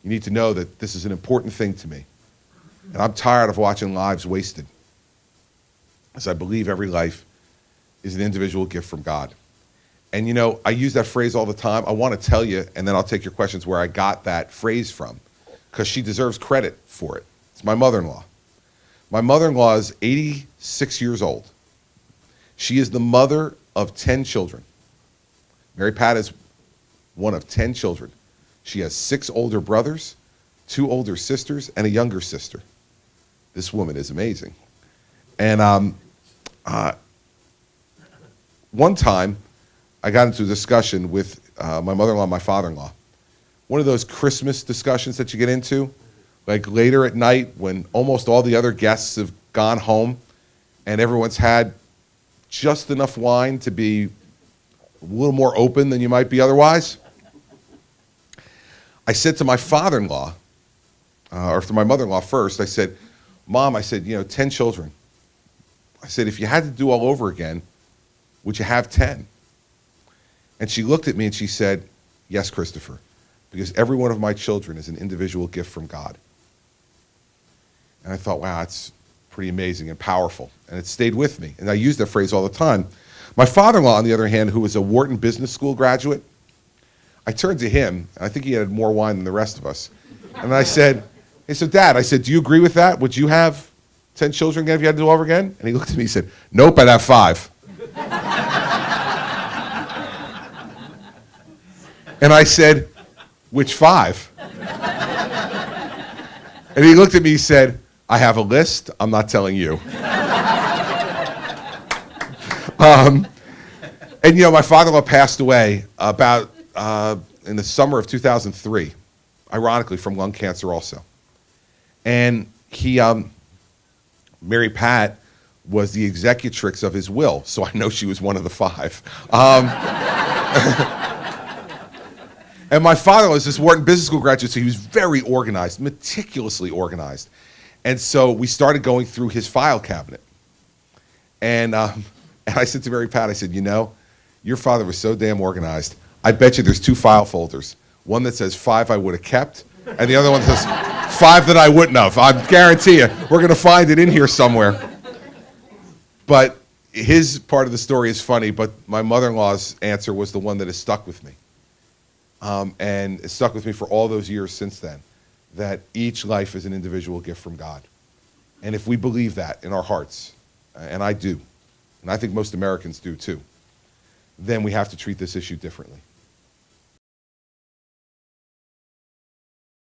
You need to know that this is an important thing to me. And I'm tired of watching lives wasted, as I believe every life is an individual gift from God. And you know, I use that phrase all the time. I want to tell you, and then I'll take your questions, where I got that phrase from, because she deserves credit for it. It's my mother-in-law. My mother-in-law is 86 years old. She is the mother of 10 children. Mary Pat is one of 10 children. She has 6 older brothers, 2 older sisters, and a younger sister. This woman is amazing. And one time, I got into a discussion with my mother-in-law and my father-in-law. One of those Christmas discussions that you get into, like later at night when almost all the other guests have gone home and everyone's had just enough wine to be a little more open than you might be otherwise. I said to my father-in-law, or to my mother-in-law first, I said, Mom, I said, 10 children. I said, if you had to do all over again, would you have 10? And she looked at me and she said, yes, Christopher, because every one of my children is an individual gift from God. And I thought, wow, that's pretty amazing and powerful. And it stayed with me. And I use that phrase all the time. My father-in-law, on the other hand, who was a Wharton Business School graduate, I turned to him, and I think he had more wine than the rest of us. And I said, hey, so Dad, I said, do you agree with that? Would you have 10 children again if you had to do it over again? And he looked at me and said, nope, I'd have 5. And I said, which 5? And he looked at me and said, I have a list, I'm not telling you. And my father-in-law passed away about in the summer of 2003, ironically from lung cancer also. And he, Mary Pat was the executrix of his will, so I know she was one of the 5. And my father was this Wharton Business School graduate, so he was very organized, meticulously organized. And so we started going through his file cabinet. And I said to Mary Pat, I said, your father was so damn organized. I bet you there's 2 file folders. One that says 5 I would have kept, and the other one says 5 that I wouldn't have. I guarantee you, we're going to find it in here somewhere. But his part of the story is funny, but my mother-in-law's answer was the one that has stuck with me. And it stuck with me for all those years since then, that each life is an individual gift from God. And if we believe that in our hearts, and I do, and I think most Americans do too, then we have to treat this issue differently.